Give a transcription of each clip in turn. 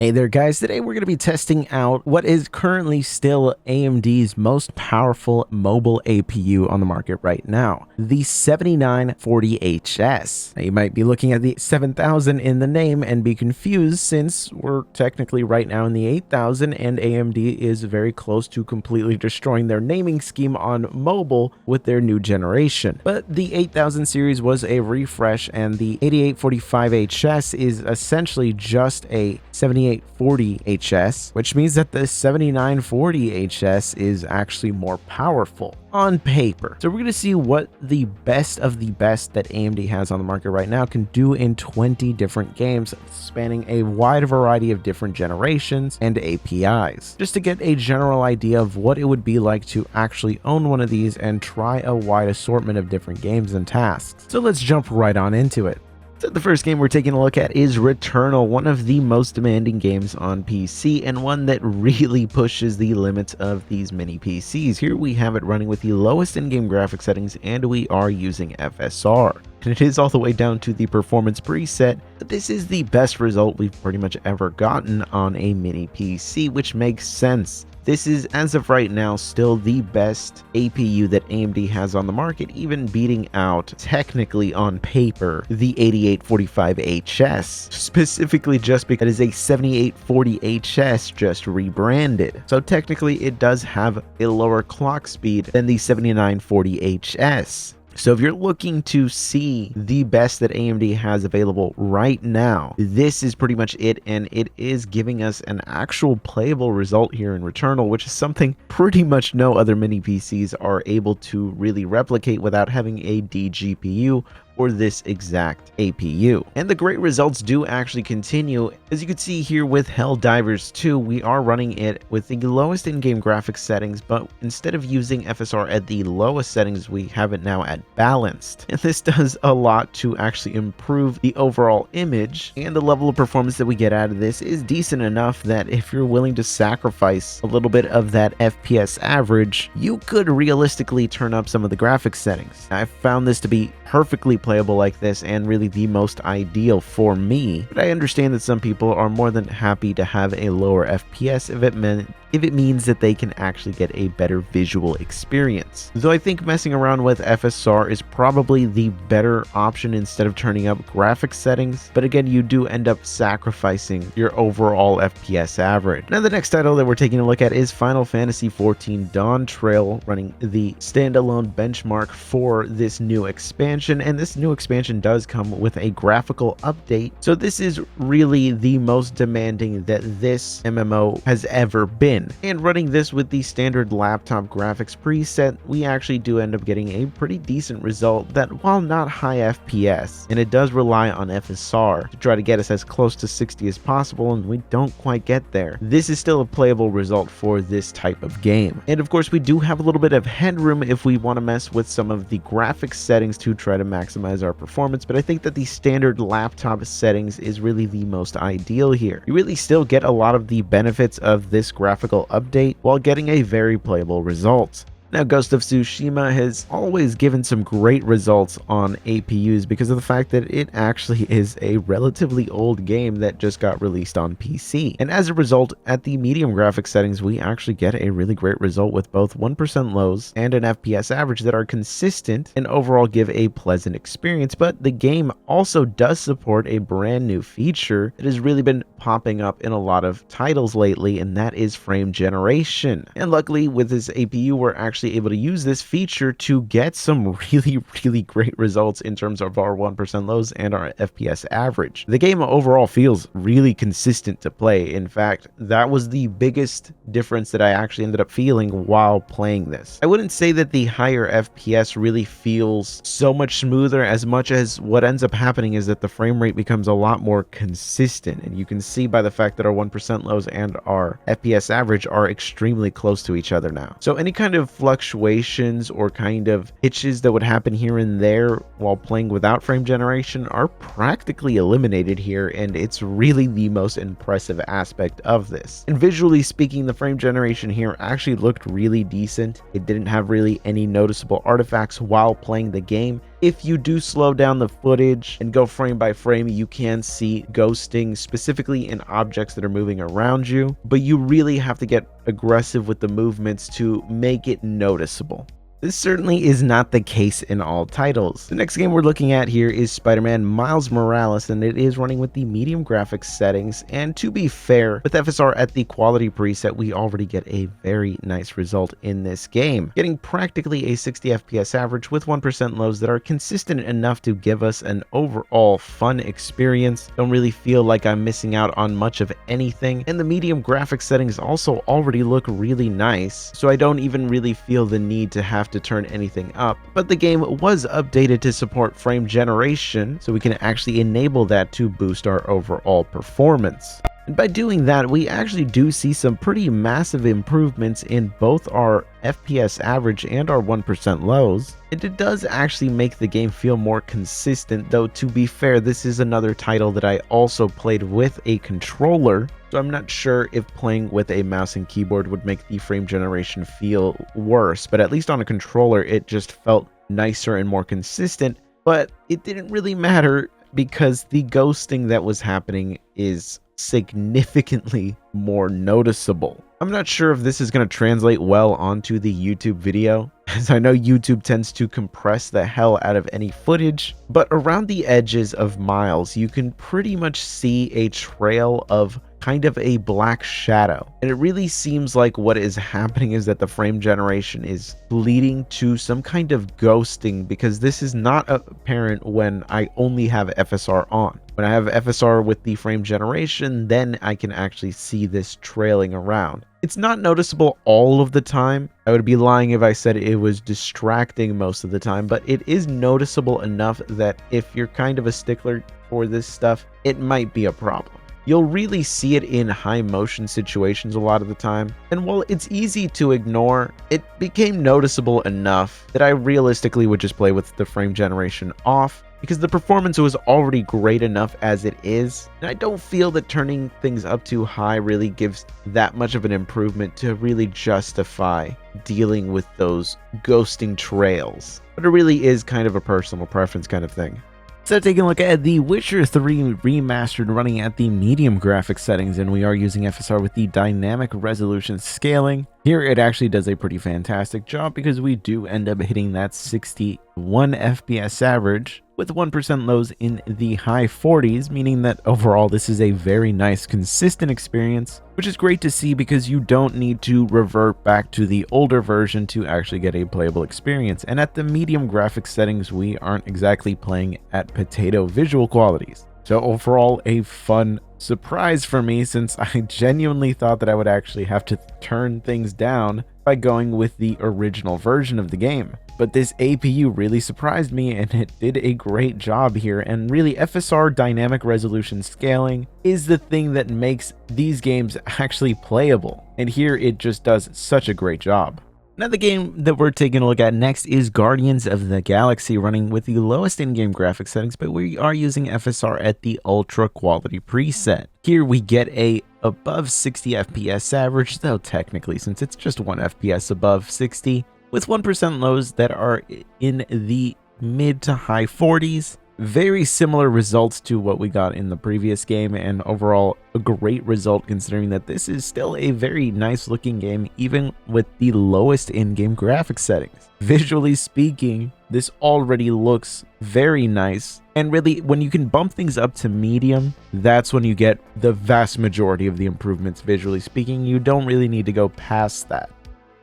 Hey there guys, today we're going to be testing out what is currently still AMD's most powerful mobile APU on the market right now, the 7940HS. Now you might be looking at the 7000 in the name and be confused since we're technically right now in the 8000 and AMD is very close to completely destroying their naming scheme on mobile with their new generation. But the 8000 series was a refresh and the 8845HS is essentially just a 7840HS, which means that the 7940HS is actually more powerful on paper. So we're going to see what the best of the best that AMD has on the market right now can do in 20 different games, spanning a wide variety of different generations and APIs, just to get a general idea of what it would be like to actually own one of these and try a wide assortment of different games and tasks. So let's jump right on into it. So the first game we're taking a look at is Returnal, one of the most demanding games on PC and one that really pushes the limits of these mini PCs. Here we have it running with the lowest in-game graphic settings and we are using FSR. And it is all the way down to the performance preset, but this is the best result we've pretty much ever gotten on a mini PC, which makes sense. This is, as of right now, still the best APU that AMD has on the market, even beating out, technically on paper, the 8845HS, specifically just because it is a 7840HS just rebranded. So technically it does have a lower clock speed than the 7940HS. So if you're looking to see the best that AMD has available right now, this is pretty much it, and it is giving us an actual playable result here in Returnal, which is something pretty much no other mini PCs are able to really replicate without having a DGPU or this exact APU. And the great results do actually continue. As you can see here with Helldivers 2, we are running it with the lowest in-game graphics settings, but instead of using FSR at the lowest settings, we have it now at balanced. And this does a lot to actually improve the overall image, and the level of performance that we get out of this is decent enough that if you're willing to sacrifice a little bit of that FPS average, you could realistically turn up some of the graphics settings. I found this to be perfectly playable like this and really the most ideal for me, but I understand that some people are more than happy to have a lower FPS if it means that they can actually get a better visual experience. Though I think messing around with FSR is probably the better option instead of turning up graphics settings, but again, you do end up sacrificing your overall FPS average. Now the next title that we're taking a look at is Final Fantasy XIV Dawntrail, running the standalone benchmark for this new expansion, and this new expansion does come with a graphical update, so this is really the most demanding that this MMO has ever been. And running this with the standard laptop graphics preset, we actually do end up getting a pretty decent result that, while not high FPS, and it does rely on FSR to try to get us as close to 60 as possible, and we don't quite get there, this is still a playable result for this type of game. And of course we do have a little bit of headroom if we want to mess with some of the graphics settings to try to maximize our performance, but I think that the standard laptop settings is really the most ideal here. You really still get a lot of the benefits of this graphical update while getting a very playable result. Now, Ghost of Tsushima has always given some great results on APUs because of the fact that it actually is a relatively old game that just got released on PC. And as a result, at the medium graphics settings, we actually get a really great result with both 1% lows and an FPS average that are consistent and overall give a pleasant experience. But the game also does support a brand new feature that has really been popping up in a lot of titles lately, and that is frame generation. And luckily, with this APU, we're actually able to use this feature to get some really great results in terms of our 1% lows and our FPS average. The game overall feels really consistent to play. In fact, that was the biggest difference that I actually ended up feeling while playing this. I wouldn't say that the higher FPS really feels so much smoother, as much as what ends up happening is that the frame rate becomes a lot more consistent, and you can see by the fact that our 1% lows and our FPS average are extremely close to each other now. So any kind of fluctuations or kind of hitches that would happen here and there while playing without frame generation are practically eliminated here, and it's really the most impressive aspect of this. And visually speaking, the frame generation here actually looked really decent. It didn't have really any noticeable artifacts while playing the game, If you do slow down the footage and go frame by frame, you can see ghosting specifically in objects that are moving around you, but you really have to get aggressive with the movements to make it noticeable. This certainly is not the case in all titles. The next game we're looking at here is Spider-Man Miles Morales, and it is running with the medium graphics settings. And to be fair, with FSR at the quality preset, we already get a very nice result in this game, getting practically a 60 FPS average with 1% lows that are consistent enough to give us an overall fun experience. Don't really feel like I'm missing out on much of anything, and the medium graphics settings also already look really nice, so I don't even really feel the need to have to turn anything up. But the game was updated to support frame generation, so we can actually enable that to boost our overall performance. And by doing that, we actually do see some pretty massive improvements in both our FPS average and our 1% lows. And it does actually make the game feel more consistent, though to be fair, this is another title that I also played with a controller, so I'm not sure if playing with a mouse and keyboard would make the frame generation feel worse, but at least on a controller it just felt nicer and more consistent. But it didn't really matter because the ghosting that was happening is significantly more noticeable. I'm not sure if this is going to translate well onto the YouTube video, as I know YouTube tends to compress the hell out of any footage, but around the edges of Miles, you can pretty much see a trail of kind of a black shadow. And it really seems like what is happening is that the frame generation is leading to some kind of ghosting, because this is not apparent when I only have FSR on. When I have FSR with the frame generation, then I can actually see this trailing around. It's not noticeable all of the time. I would be lying if I said it was distracting most of the time, but it is noticeable enough that if you're kind of a stickler for this stuff, it might be a problem. You'll really see it in high motion situations a lot of the time, and while it's easy to ignore, it became noticeable enough that I realistically would just play with the frame generation off, because the performance was already great enough as it is, and I don't feel that turning things up too high really gives that much of an improvement to really justify dealing with those ghosting trails. But it really is kind of a personal preference kind of thing. So taking a look at The Witcher 3 Remastered running at the medium graphics settings, and we are using FSR with the dynamic resolution scaling. Here it actually does a pretty fantastic job because we do end up hitting that 61 FPS average with 1% lows in the high 40s, meaning that overall this is a very nice consistent experience, which is great to see because you don't need to revert back to the older version to actually get a playable experience. And at the medium graphics settings, we aren't exactly playing at potato visual qualities. So overall, a fun surprise for me, since I genuinely thought that I would actually have to turn things down by going with the original version of the game. But this APU really surprised me, and it did a great job here. And really, FSR dynamic resolution scaling is the thing that makes these games actually playable. And here it just does such a great job. Now the game that we're taking a look at next is Guardians of the Galaxy, running with the lowest in-game graphics settings, but we are using FSR at the ultra quality preset. Here we get a above 60 FPS average, though technically since it's just 1 FPS above 60, with 1% lows that are in the mid to high 40s. Very similar results to what we got in the previous game, and overall a great result considering that this is still a very nice looking game even with the lowest in-game graphics settings. Visually speaking, this already looks very nice, and really when you can bump things up to medium, that's when you get the vast majority of the improvements. Visually speaking, you don't really need to go past that.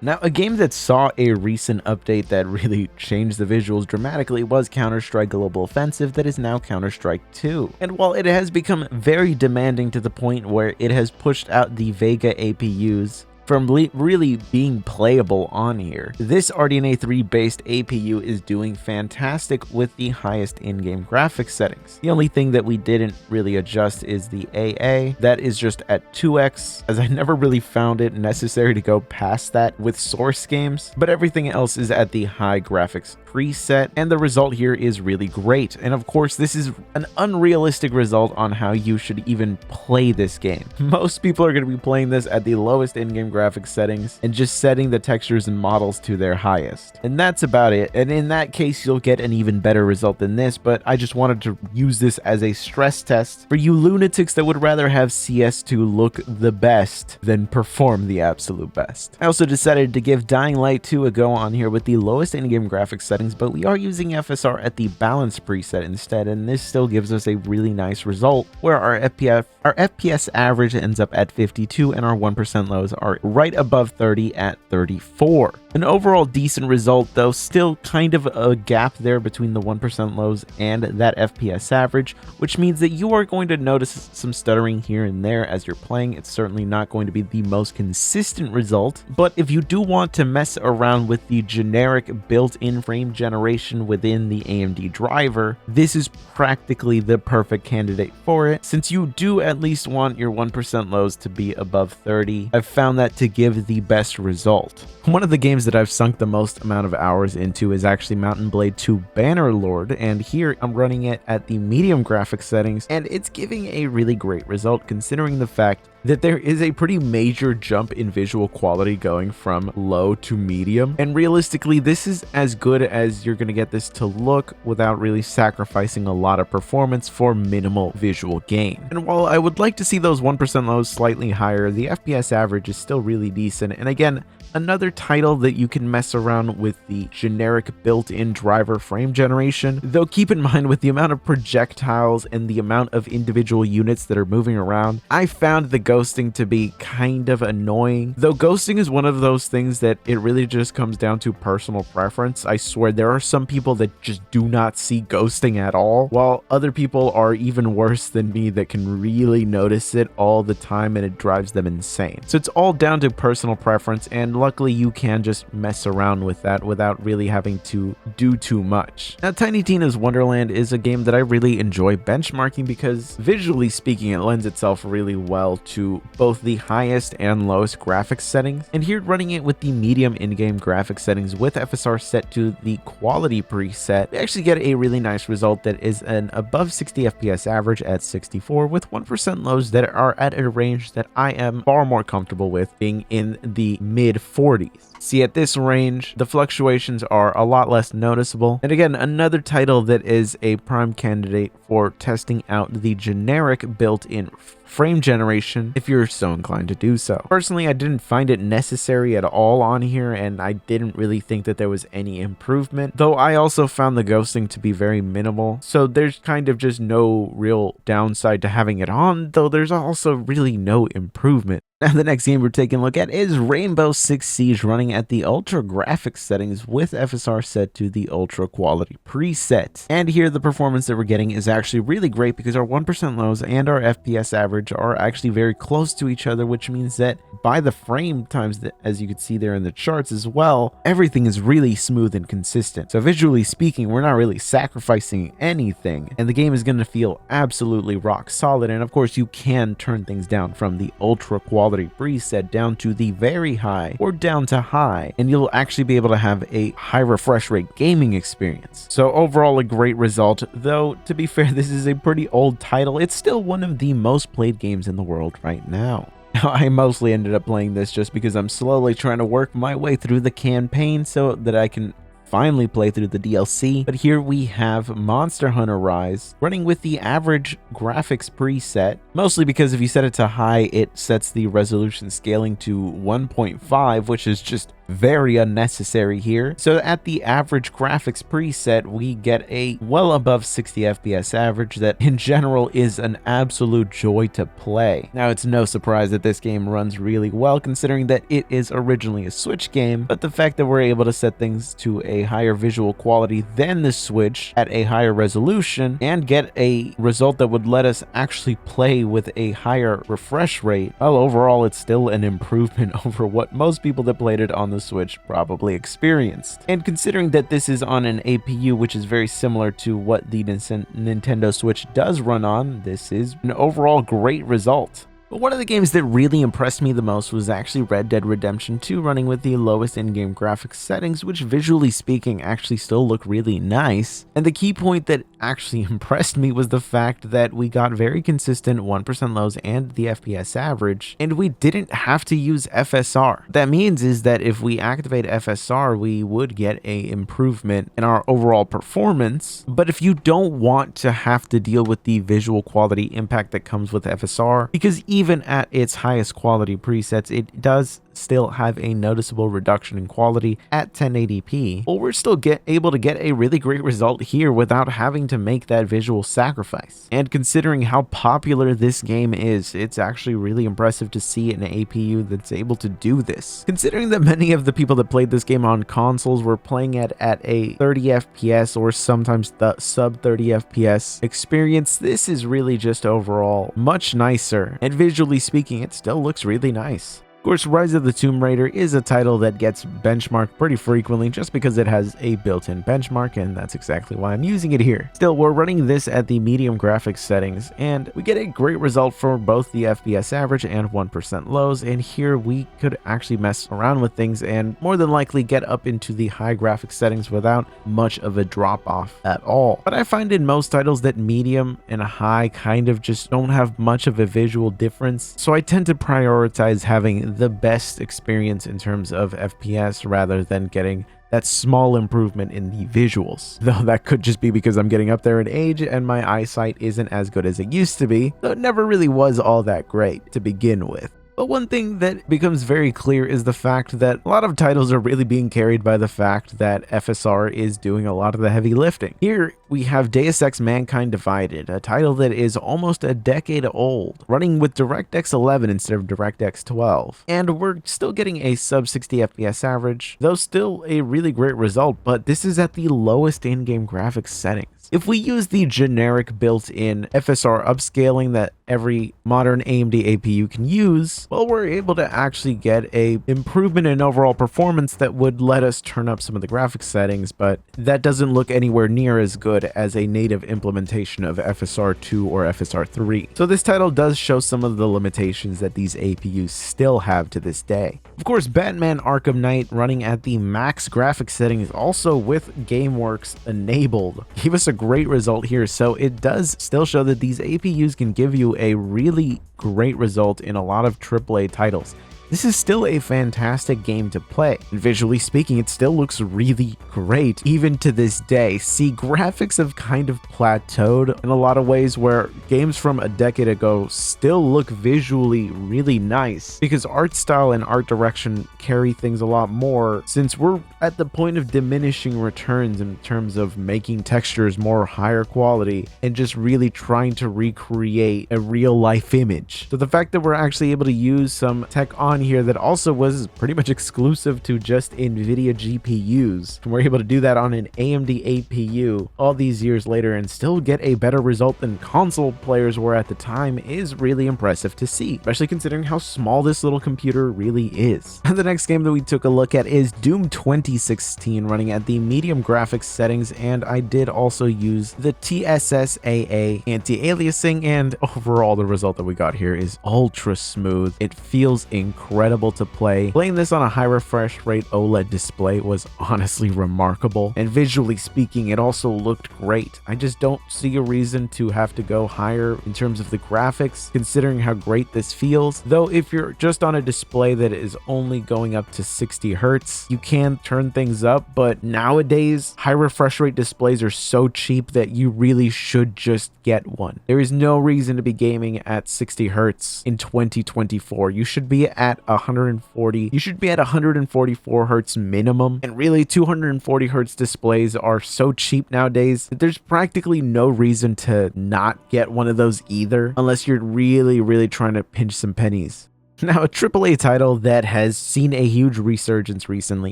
Now, a game that saw a recent update that really changed the visuals dramatically was Counter-Strike Global Offensive, that is now Counter-Strike 2. And while it has become very demanding to the point where it has pushed out the Vega APUs from really being playable on here, this RDNA 3 based APU is doing fantastic with the highest in-game graphics settings. The only thing that we didn't really adjust is the AA. That is just at 2x, as I never really found it necessary to go past that with source games, but everything else is at the high graphics preset, and the result here is really great. And of course, this is an unrealistic result on how you should even play this game. Most people are going to be playing this at the lowest in-game graphics settings and just setting the textures and models to their highest. And that's about it. And in that case, you'll get an even better result than this, but I just wanted to use this as a stress test for you lunatics that would rather have CS2 look the best than perform the absolute best. I also decided to give Dying Light 2 a go on here with the lowest in-game graphics settings, but we are using FSR at the balance preset instead, and this still gives us a really nice result where our FPS average ends up at 52 and our 1% lows are right above 30 at 34. An overall decent result, though still kind of a gap there between the 1% lows and that FPS average, which means that you are going to notice some stuttering here and there as you're playing. It's certainly not going to be the most consistent result, but if you do want to mess around with the generic built-in frame generation within the AMD driver, this is practically the perfect candidate for it. Since you do at least want your 1% lows to be above 30, I've found that to give the best result. One of the games that I've sunk the most amount of hours into is actually Mount & Blade 2 Bannerlord, and here I'm running it at the medium graphics settings, and it's giving a really great result considering the fact that there is a pretty major jump in visual quality going from low to medium, and realistically this is as good as you're going to get this to look without really sacrificing a lot of performance for minimal visual gain. And while I would like to see those 1% lows slightly higher, the FPS average is still really decent, and again, another title that you can mess around with the generic built-in driver frame generation, though keep in mind with the amount of projectiles and the amount of individual units that are moving around, I found the ghosting to be kind of annoying. Though ghosting is one of those things that it really just comes down to personal preference. I swear there are some people that just do not see ghosting at all, while other people are even worse than me that can really notice it all the time and it drives them insane. So it's all down to personal preference, and luckily you can just mess around with that without really having to do too much. Now, Tiny Tina's Wonderland is a game that I really enjoy benchmarking because visually speaking it lends itself really well to both the highest and lowest graphics settings, and here running it with the medium in-game graphics settings with FSR set to the quality preset, we actually get a really nice result that is an above 60 FPS average at 64 with 1% lows that are at a range that I am far more comfortable with, being in the mid 40s. See, at this range, the fluctuations are a lot less noticeable. And again, another title that is a prime candidate for testing out the generic built-in frame generation if you're so inclined to do so. Personally, I didn't find it necessary at all on here, and I didn't really think that there was any improvement, though I also found the ghosting to be very minimal, so there's kind of just no real downside to having it on, though there's also really no improvement. Now, the next game we're taking a look at is Rainbow Six Siege, running at the ultra graphics settings with FSR set to the ultra quality preset. And here the performance that we're getting is actually really great because our 1% lows and our FPS average are actually very close to each other, which means that by the frame times, that, as you can see there in the charts as well, everything is really smooth and consistent. So visually speaking, we're not really sacrificing anything, and the game is going to feel absolutely rock solid. And of course, you can turn things down from the ultra quality preset down to the very high or down to high, and you'll actually be able to have a high refresh rate gaming experience. So overall, a great result, though to be fair, this is a pretty old title. It's still one of the most played games in the world right now. Now, I mostly ended up playing this just because I'm slowly trying to work my way through the campaign so that I can finally play through the DLC. But here we have Monster Hunter Rise running with the average graphics preset, mostly because if you set it to high, it sets the resolution scaling to 1.5, which is just very unnecessary here. So at the average graphics preset, we get a well above 60 FPS average that in general is an absolute joy to play. Now, it's no surprise that this game runs really well considering that it is originally a Switch game, but the fact that we're able to set things to a higher visual quality than the Switch at a higher resolution and get a result that would let us actually play with a higher refresh rate, well, overall it's still an improvement over what most people that played it on the Switch probably experienced. And considering that this is on an APU which is very similar to what the Nintendo Switch does run on, this is an overall great result. But one of the games that really impressed me the most was actually Red Dead Redemption 2, running with the lowest in-game graphics settings, which visually speaking actually still look really nice. And the key point that actually impressed me was the fact that we got very consistent 1% lows and the FPS average, and we didn't have to use FSR. What that means is that if we activate FSR, we would get a improvement in our overall performance. But if you don't want to have to deal with the visual quality impact that comes with FSR, because even at its highest quality presets, it does still have a noticeable reduction in quality at 1080p, well, we're still able to get a really great result here without having to make that visual sacrifice. And considering how popular this game is, it's actually really impressive to see an APU that's able to do this. Considering that many of the people that played this game on consoles were playing it at a 30 FPS or sometimes the sub 30 FPS experience, this is really just overall much nicer, and visually speaking, it still looks really nice. Of course, Rise of the Tomb Raider is a title that gets benchmarked pretty frequently just because it has a built-in benchmark, and that's exactly why I'm using it here. Still, we're running this at the medium graphics settings, and we get a great result for both the FPS average and 1% lows, and here we could actually mess around with things and more than likely get up into the high graphics settings without much of a drop-off at all. But I find in most titles that medium and high kind of just don't have much of a visual difference, so I tend to prioritize having the best experience in terms of FPS rather than getting that small improvement in the visuals. Though that could just be because I'm getting up there in age and my eyesight isn't as good as it used to be, though it never really was all that great to begin with. But one thing that becomes very clear is the fact that a lot of titles are really being carried by the fact that FSR is doing a lot of the heavy lifting. Here we have Deus Ex Mankind Divided, a title that is almost a decade old, running with DirectX 11 instead of DirectX 12. And we're still getting a sub 60 FPS average, though still a really great result, but this is at the lowest in-game graphics settings. If we use the generic built-in FSR upscaling that every modern AMD APU can use, well, we're able to actually get a improvement in overall performance that would let us turn up some of the graphics settings, but that doesn't look anywhere near as good as a native implementation of FSR 2 or FSR 3. So this title does show some of the limitations that these APUs still have to this day. Of course, Batman Arkham Knight running at the max graphics settings, also with GameWorks enabled, gave us a great result here. So it does still show that these APUs can give you a really great result in a lot of AAA titles. This is still a fantastic game to play, and visually speaking, it still looks really great even to this day. See, graphics have kind of plateaued in a lot of ways where games from a decade ago still look visually really nice because art style and art direction carry things a lot more, since we're at the point of diminishing returns in terms of making textures more higher quality and just really trying to recreate a real life image. So the fact that we're actually able to use some tech on here that also was pretty much exclusive to just NVIDIA GPUs, and we're able to do that on an AMD APU all these years later and still get a better result than console players were at the time is really impressive to see, especially considering how small this little computer really is. The next game that we took a look at is Doom 2016, running at the medium graphics settings, and I did also use the TSSAA anti-aliasing, and overall the result that we got here is ultra smooth. It feels incredible to play. Playing this on a high refresh rate OLED display was honestly remarkable, and visually speaking it also looked great. I just don't see a reason to have to go higher in terms of the graphics considering how great this feels, though if you're just on a display that is only going up to 60 Hertz, you can turn things up, but nowadays high refresh rate displays are so cheap that you really should just get one. There is no reason to be gaming at 60 Hertz in 2024. You should be at 140. You should be at 144 Hertz minimum, and really 240 Hertz displays are so cheap nowadays that there's practically no reason to not get one of those either, unless you're really trying to pinch some pennies. Now, a AAA title that has seen a huge resurgence recently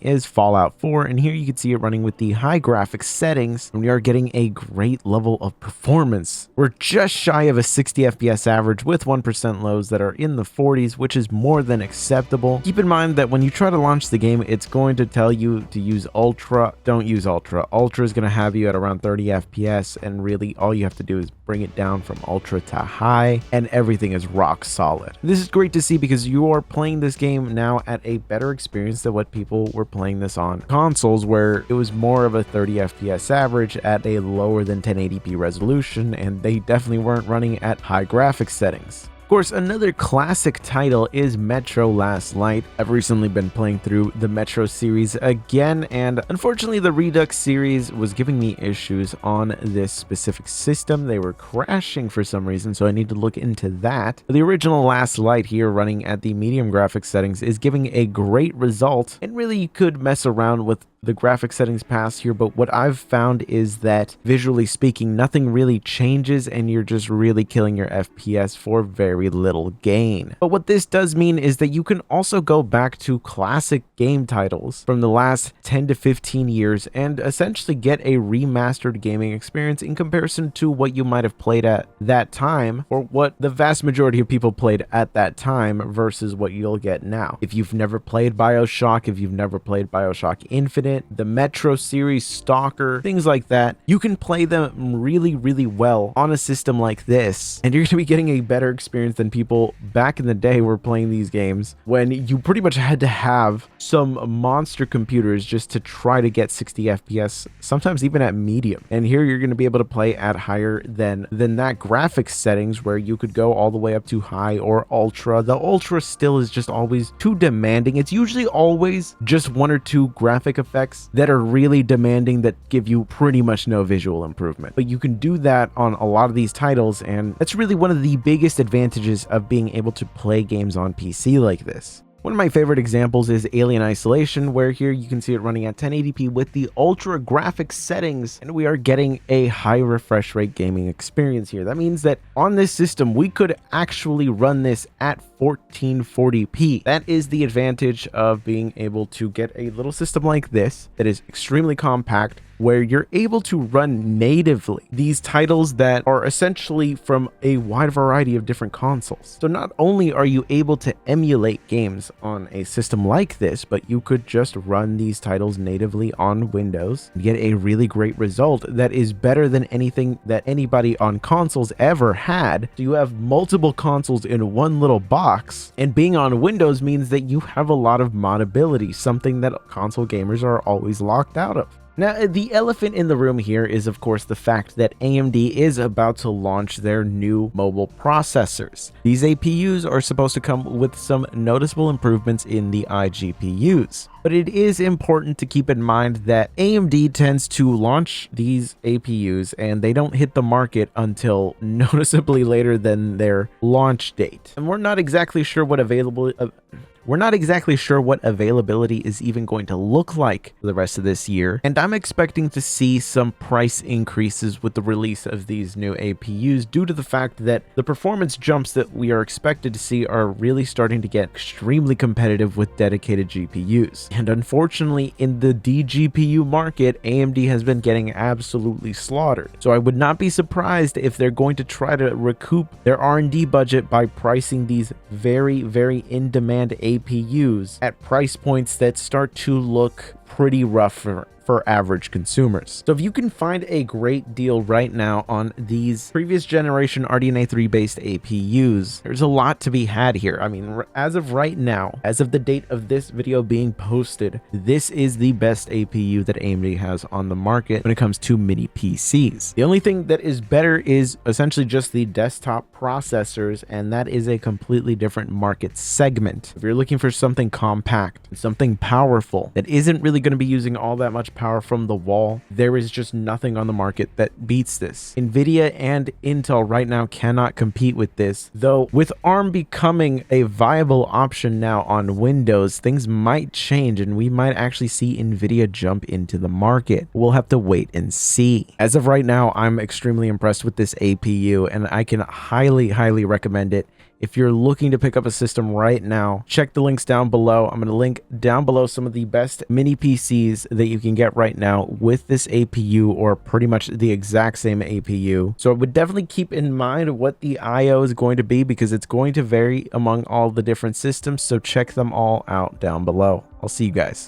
is Fallout 4, and here you can see it running with the high graphics settings, and we are getting a great level of performance. We're just shy of a 60 FPS average with 1% lows that are in the 40s, which is more than acceptable. Keep in mind that when you try to launch the game, it's going to tell you to use Ultra. Don't use Ultra. Ultra is going to have you at around 30 FPS, and really all you have to do is bring it down from ultra to high, and everything is rock solid. This is great to see because you are playing this game now at a better experience than what people were playing this on consoles, where it was more of a 30 FPS average at a lower than 1080p resolution, and they definitely weren't running at high graphics settings. Of course, another classic title is Metro Last Light. I've recently been playing through the Metro series again, and unfortunately the Redux series was giving me issues on this specific system. They were crashing for some reason, so I need to look into that. The original Last Light here, running at the medium graphics settings, is giving a great result, and really you could mess around with the graphic settings past here, but what I've found is that visually speaking, nothing really changes and you're just really killing your FPS for very little gain. But what this does mean is that you can also go back to classic game titles from the last 10 to 15 years and essentially get a remastered gaming experience in comparison to what you might have played at that time, or what the vast majority of people played at that time versus what you'll get now. If you've never played BioShock, if you've never played BioShock Infinite, the Metro series, Stalker, things like that, you can play them really, really well on a system like this, and you're going to be getting a better experience than people back in the day were playing these games when you pretty much had to have some monster computers just to try to get 60 FPS, sometimes even at medium. And here you're going to be able to play at higher than that graphics settings, where you could go all the way up to high or ultra. The ultra still is just always too demanding. It's usually always just one or two graphic effects that are really demanding that give you pretty much no visual improvement. But you can do that on a lot of these titles, and that's really one of the biggest advantages of being able to play games on PC like this. One of my favorite examples is Alien Isolation, where here you can see it running at 1080p with the ultra graphics settings, and we are getting a high refresh rate gaming experience here. That means that on this system, we could actually run this at 1440p. That is the advantage of being able to get a little system like this that is extremely compact, where you're able to run natively these titles that are essentially from a wide variety of different consoles. So not only are you able to emulate games on a system like this, but you could just run these titles natively on Windows and get a really great result that is better than anything that anybody on consoles ever had. So you have multiple consoles in one little box, and being on Windows means that you have a lot of modability, something that console gamers are always locked out of. Now, the elephant in the room here is, of course, the fact that AMD is about to launch their new mobile processors. These APUs are supposed to come with some noticeable improvements in the iGPUs. But it is important to keep in mind that AMD tends to launch these APUs and they don't hit the market until noticeably later than their launch date. And we're not exactly sure what availability is even going to look like for the rest of this year, and I'm expecting to see some price increases with the release of these new APUs due to the fact that the performance jumps that we are expected to see are really starting to get extremely competitive with dedicated GPUs. And unfortunately, in the DGPU market, AMD has been getting absolutely slaughtered. So I would not be surprised if they're going to try to recoup their R&D budget by pricing these very, very in-demand APUs at price points that start to look pretty rough for average consumers. So if you can find a great deal right now on these previous generation RDNA 3 based APUs, there's a lot to be had here. I mean, as of right now, as of the date of this video being posted, this is the best APU that AMD has on the market when it comes to mini PCs. The only thing that is better is essentially just the desktop processors, and that is a completely different market segment. If you're looking for something compact, something powerful that isn't really going to be using all that much power from the wall, there is just nothing on the market that beats this. Nvidia and Intel right now cannot compete with this, though with ARM becoming a viable option now on Windows, things might change and we might actually see Nvidia jump into the market. We'll have to wait and see. As of right now, I'm extremely impressed with this APU and I can highly recommend it. If you're looking to pick up a system right now, check the links down below. I'm going to link down below some of the best mini PCs that you can get right now with this APU, or pretty much the exact same APU. So I would definitely keep in mind what the IO is going to be, because it's going to vary among all the different systems. So check them all out down below. I'll see you guys.